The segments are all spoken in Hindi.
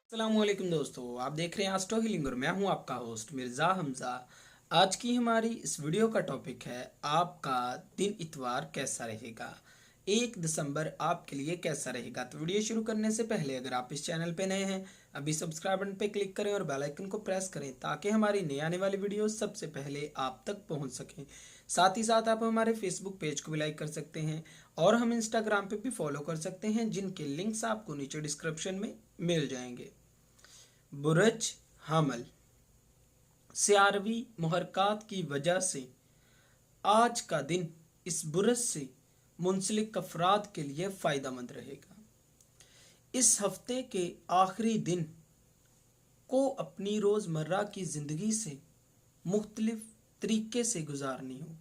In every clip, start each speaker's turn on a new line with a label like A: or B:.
A: अस्सलामुअलैकुम दोस्तों, आप देख रहे हैं एस्ट्रो हीलिंग और मैं हूं आपका होस्ट मिर्ज़ा हमज़ा। आज की हमारी इस वीडियो का टॉपिक है आपका दिन इतवार कैसा रहेगा। 1 दिसंबर आपके लिए कैसा रहेगा। तो वीडियो शुरू करने से पहले अगर आप इस चैनल पे नए हैं, अभी सब्सक्राइब बटन पे क्लिक करें और बेल आइकन को प्रेस करें ताकि हमारी नई आने वाली वीडियो सबसे पहले आप तक पहुंच सकें। साथ ही साथ आप हमारे फेसबुक पेज को भी लाइक कर सकते हैं और हम इंस्टाग्राम पे भी फॉलो कर सकते हैं, जिनके लिंक्स आपको नीचे डिस्क्रिप्शन में मिल जाएंगे। बुरज हमल, स्यारवी मुहरकात की वजह से आज का दिन इस बुरज से मुंसलिक अफराद के लिए फ़ायदेमंद रहेगा। इस हफ्ते के आखिरी दिन को अपनी रोज़मर्रा की ज़िंदगी से मुख्तलिफ तरीके से गुजारनी होगी,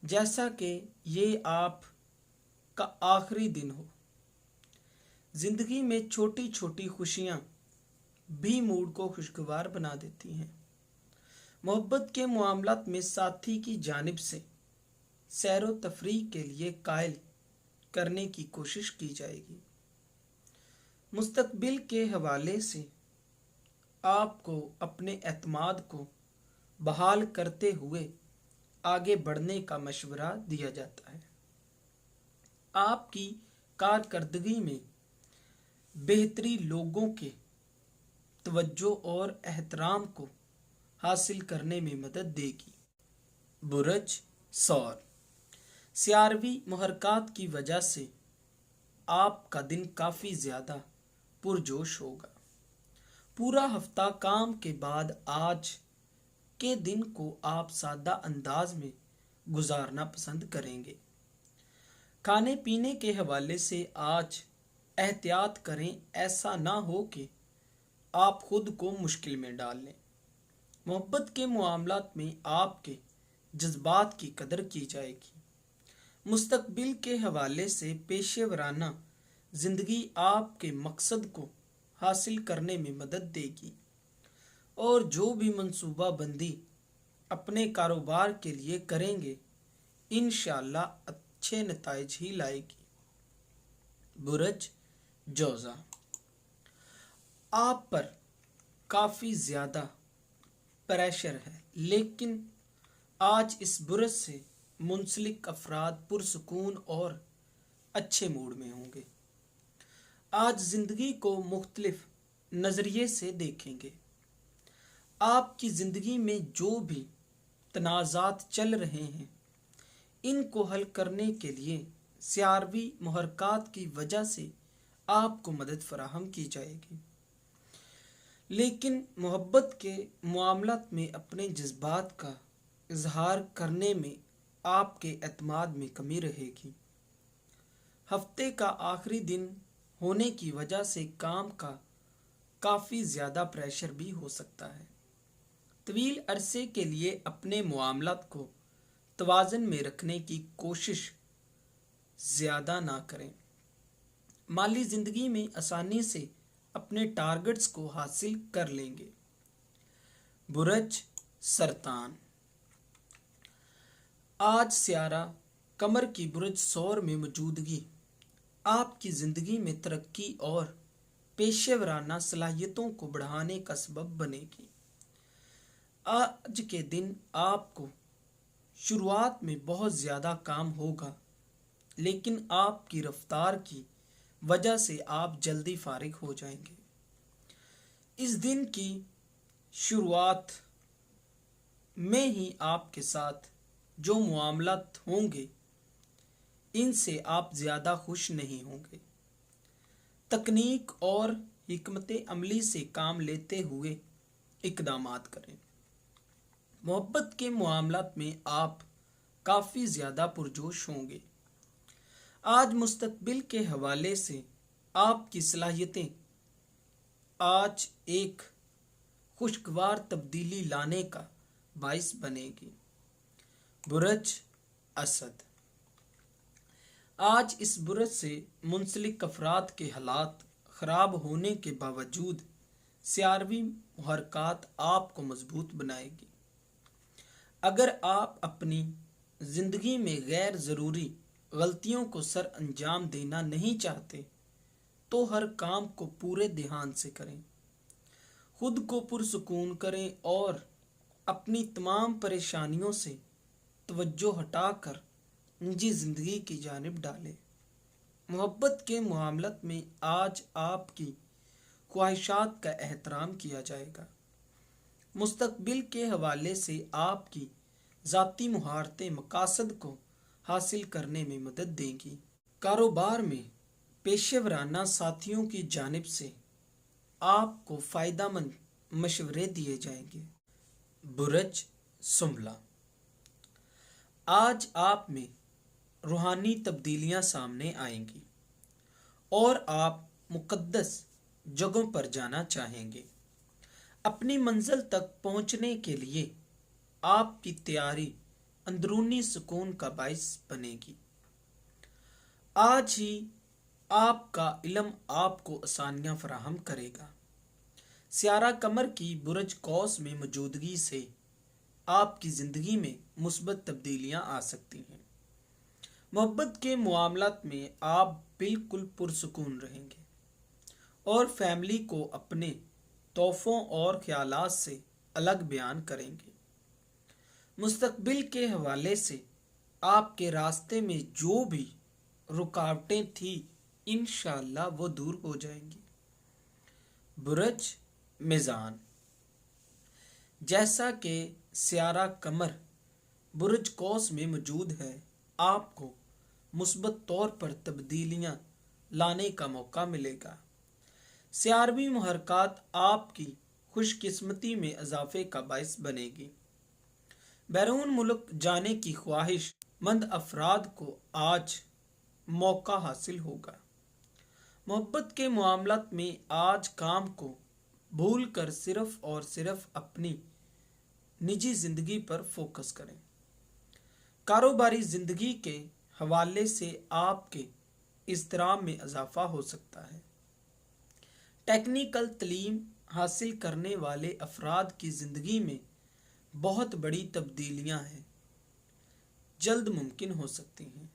A: जैसा कि ये आप का आखिरी दिन हो। ज़िंदगी में छोटी छोटी खुशियाँ भी मूड को खुशगवार बना देती हैं। मोहब्बत के मामलात में साथी की जानिब से सैर व तफरीह के लिए कायल करने की कोशिश की जाएगी। मुस्तकबिल के हवाले से आपको अपने एतमाद को बहाल करते हुए आगे बढ़ने का मशवरा दिया जाता है। आपकी कारकर्दगी में बेहतरी लोगों के तवज्जो और एहतराम को हासिल करने में मदद देगी। बुरज सौर, स्यारवी मुहरकात की वजह से आपका दिन काफ़ी ज़्यादा पुरजोश होगा। पूरा हफ्ता काम के बाद आज के दिन को आप सादा अंदाज में गुजारना पसंद करेंगे। खाने पीने के हवाले से आज एहतियात करें, ऐसा ना हो कि आप खुद को मुश्किल में डाल लें। मोहब्बत के मामलात में आपके जज्बात की कदर की जाएगी। मुस्तकबिल के हवाले से पेशेवराना ज़िंदगी आपके मकसद को हासिल करने में मदद देगी और जो भी मंसूबा बंदी अपने कारोबार के लिए करेंगे, इंशाअल्लाह अच्छे नताइज ही लाएगी। बुरज जोज़ा, आप पर काफ़ी ज़्यादा प्रेशर है, लेकिन आज इस बुरज से मुंसलिक अफराद पुरसुकून और अच्छे मूड में होंगे। आज ज़िंदगी को मुख्तलिफ नज़रिए से देखेंगे। आपकी ज़िंदगी में जो भी तनाज़ात चल रहे हैं, इनको हल करने के लिए स्यारवी मुहरकात की वजह से आपको मदद फराहम की जाएगी। लेकिन मोहब्बत के मामलात में अपने जज्बात का इजहार करने में आपके एतमाद में कमी रहेगी। हफ्ते का आखिरी दिन होने की वजह से काम का काफ़ी ज़्यादा प्रेशर भी हो सकता है। तवील अरसे के लिए अपने मामलात को तवाज़न में रखने की कोशिश ज़्यादा ना करें। माली ज़िंदगी में आसानी से अपने टारगेट्स को हासिल कर लेंगे। बुरज सरतान, आज स्यारा कमर की बुरज सौर में मौजूदगी आपकी ज़िंदगी में तरक्की और पेशेवराना सलाहियतों को बढ़ाने का सबब बनेगी। आज के दिन आपको शुरुआत में बहुत ज़्यादा काम होगा, लेकिन आपकी रफ्तार की वजह से आप जल्दी फारिग हो जाएंगे। इस दिन की शुरुआत में ही आपके साथ जो मामलात होंगे, इनसे आप ज़्यादा खुश नहीं होंगे। तकनीक और हिकमत अमली से काम लेते हुए इकदामात करें। मोहब्बत के मामलात में आप काफ़ी ज़्यादा पुरजोश होंगे। आज मुस्तकबिल के हवाले से आपकी सलाहियतें आज एक खुशगवार तब्दीली लाने का बाइस बनेगी। बुरज असद, आज इस बुरज से मुंसलिक अफराद के हालात ख़राब होने के बावजूद स्यारवी मुहरकात आपको मजबूत बनाएगी। अगर आप अपनी ज़िंदगी में गैर ज़रूरी गलतियों को सर अंजाम देना नहीं चाहते, तो हर काम को पूरे ध्यान से करें, खुद को पुरसुकून करें और अपनी तमाम परेशानियों से तवज्जो हटाकर निजी जिंदगी की जानिब डालें। मोहब्बत के मामलत में आज आपकी ख्वाहिशात का एहतराम किया जाएगा। मुस्तकबिल के हवाले से आपकी ज़ाती महारतें मकासद को हासिल करने में मदद देंगी। कारोबार में पेशेवराना साथियों की जानिब से आपको फ़ायदेमंद मशवरे दिए जाएंगे। बुरज सुम्बला, आज आप में रूहानी तब्दीलियां सामने आएंगी और आप मुक़द्दस जगहों पर जाना चाहेंगे। अपनी मंजिल तक पहुंचने के लिए आपकी तैयारी अंदरूनी सुकून का बाइस बनेगी। आज ही आपका इल्म आपको आसानियां फराहम करेगा। सियारा कमर की बुरज कौस में मौजूदगी से आपकी ज़िंदगी में मुस्बत तब्दीलियां आ सकती हैं। मोहब्बत के मामलात में आप बिल्कुल पुरसुकून रहेंगे और फैमिली को अपने तोहफ़ों और ख्यालात से अलग बयान करेंगे। मुस्तकबिल के हवाले से आपके रास्ते में जो भी रुकावटें थी इंशाअल्लाह वो दूर हो जाएंगी। बुरज मीज़ान, जैसा कि सियारा कमर बुरज कौस में मौजूद है, आपको मुस्बत तौर पर तब्दीलियां लाने का मौका मिलेगा। सियारवी मुहरकात आपकी खुशकिस्मती में इजाफे का बाइस बनेगी। बैरून मुल्क जाने की ख्वाहिश मंद अफराद को आज मौका हासिल होगा। मोहब्बत के मामलात में आज काम को भूल कर सिर्फ और सिर्फ अपनी निजी जिंदगी पर फोकस करें। कारोबारी जिंदगी के हवाले से आपके इज़्तिराब में इजाफा हो सकता है। टेक्निकल तलीम हासिल करने वाले अफराद की ज़िंदगी में बहुत बड़ी तब्दीलियां हैं, जल्द मुमकिन हो सकती हैं।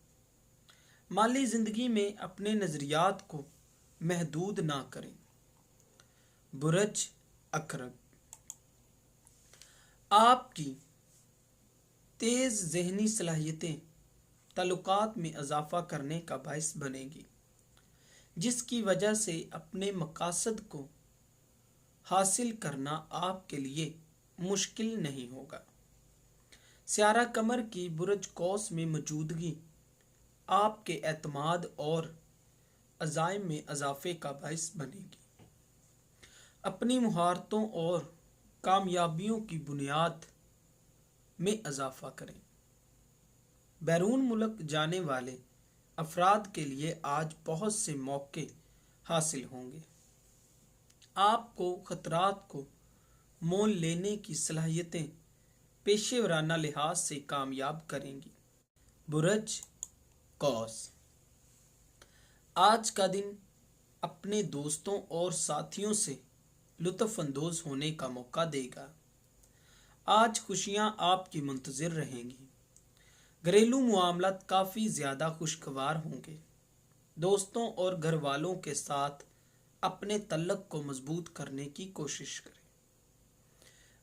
A: माली ज़िंदगी में अपने नज़रियात को महदूद ना करें। बुरज अकरब, आपकी तेज़ ज़हनी सलाहियतें ताल्लुकात में इजाफा करने का बाइस बनेगी, जिसकी वजह से अपने मकासद को हासिल करना आपके लिए मुश्किल नहीं होगा। सियारा कमर की बुरज कौस में मौजूदगी आपके एतमाद और अज़ाइम में इजाफे का बाइस बनेगी। अपनी महारतों और कामयाबियों की बुनियाद में इजाफा करें। बैरून मुल्क जाने वाले अफराद के लिए आज बहुत से मौके हासिल होंगे। आपको खतरात को मोल लेने की सलाहियतें पेशेवराना लिहाज से कामयाब करेंगी। बुरज कौस, आज का दिन अपने दोस्तों और साथियों से लुत्फ़ अंदोज़ होने का मौका देगा। आज खुशियां आपकी मुंतज़िर रहेंगी। घरेलू मामलात काफ़ी ज़्यादा खुशगवार होंगे। दोस्तों और घर वालों के साथ अपने तल्लक को मजबूत करने की कोशिश करें।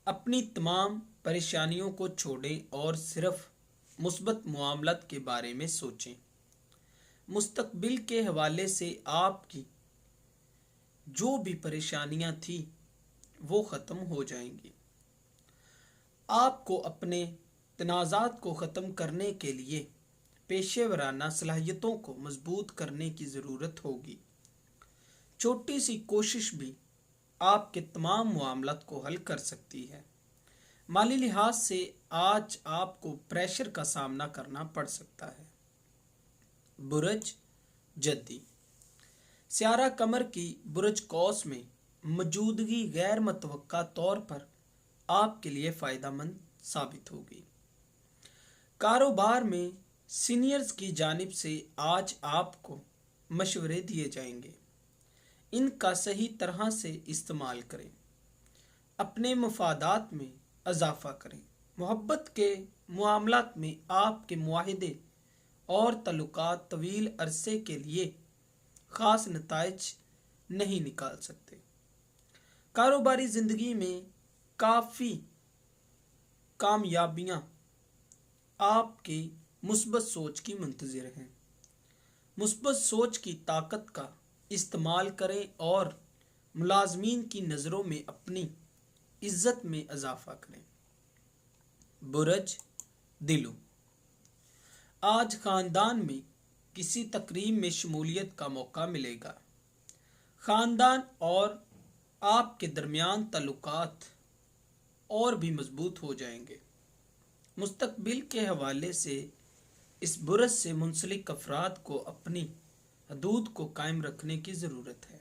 A: अपनी तमाम परेशानियों को छोड़ें और सिर्फ मुस्बत मामलात के बारे में सोचें। मुस्तकबिल के हवाले से आपकी जो भी परेशानियां थी वो ख़त्म हो जाएंगी। आपको अपने तनाज़ात को ख़त्म करने के लिए पेशेवराना सलाहियतों को मजबूत करने की ज़रूरत होगी। छोटी सी कोशिश भी आपके तमाम मामलात को हल कर सकती है। माली लिहाज से आज आपको प्रेशर का सामना करना पड़ सकता है। बुरज जद्दी, सियारा कमर की बुरज कौस में मौजूदगी गैर मुतवक्का तौर पर आपके लिए फ़ायदेमंद साबित होगी। कारोबार में सीनियर्स की जानिब से आज आपको मशवरे दिए जाएंगे, इनका सही तरह से इस्तेमाल करें। अपने मफादात में इजाफा करें। मोहब्बत के मामलात में आपके मुआहिदे और तल्लुकात तवील अरसे के लिए ख़ास नताइज नहीं निकाल सकते। कारोबारी जिंदगी में काफी कामयाबियां आपकी मुस्बत सोच की मुंतजिर हैं। मुस्बत सोच की ताकत का इस्तेमाल करें और मुलाजमीन की नज़रों में अपनी इज्जत में इजाफा करें। बुरज दिलू, आज खानदान में किसी तकरीब में शमूलियत का मौका मिलेगा। खानदान और आपके दरमियान ताल्लुकात और भी मजबूत हो जाएंगे। मुस्तकबिल के हवाले से इस बुरज से मुंसलिक अफराद को अपनी हदूद को कायम रखने की ज़रूरत है।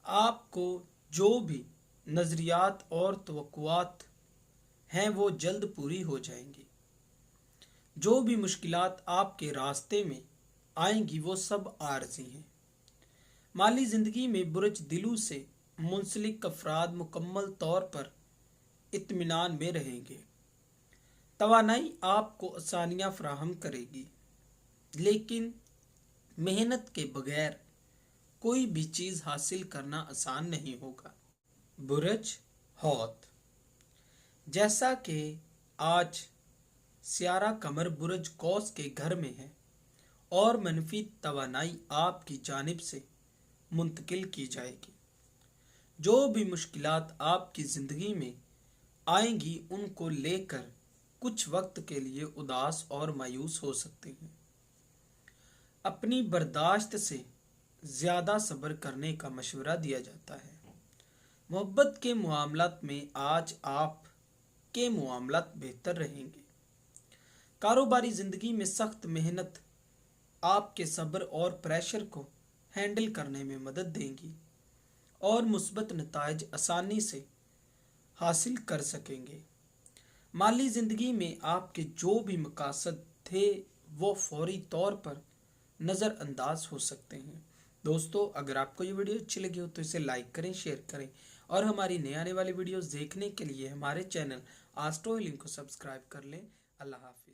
A: आपको जो भी नज़रियात और तवक्कुआत हैं वो जल्द पूरी हो जाएंगी। जो भी मुश्किलात आपके रास्ते में आएंगी वो सब आर्जी हैं। माली ज़िंदगी में बुरज दिलू से मुंसलिक अफराद मुकम्मल तौर पर इत्मीनान में रहेंगे। तवानाई आपको आसानियाँ फराहम करेगी, लेकिन मेहनत के बगैर कोई भी चीज़ हासिल करना आसान नहीं होगा। बुरज हौत, जैसा कि आज सियारा कमर बुरज कौस के घर में है और मनफी तवानाई आपकी जानिब से मुंतकिल की जाएगी। जो भी मुश्किलात आपकी ज़िंदगी में आएंगी उनको लेकर कुछ वक्त के लिए उदास और मायूस हो सकते हैं। अपनी बर्दाश्त से ज़्यादा सब्र करने का मशवरा दिया जाता है। मोहब्बत के मामलात में आज आप के मामलात बेहतर रहेंगे। कारोबारी ज़िंदगी में सख्त मेहनत आपके सब्र और प्रेशर को हैंडल करने में मदद देंगी और मुस्बत नताइज आसानी से हासिल कर सकेंगे। माली ज़िंदगी में आपके जो भी मकासद थे वो फौरी तौर पर नज़रअंदाज हो सकते हैं। दोस्तों, अगर आपको ये वीडियो अच्छी लगी हो तो इसे लाइक करें, शेयर करें और हमारी नए आने वाली वीडियोस देखने के लिए हमारे चैनल आस्ट्रो हीलिंग को सब्सक्राइब कर लें। अल्लाह हाफिज़।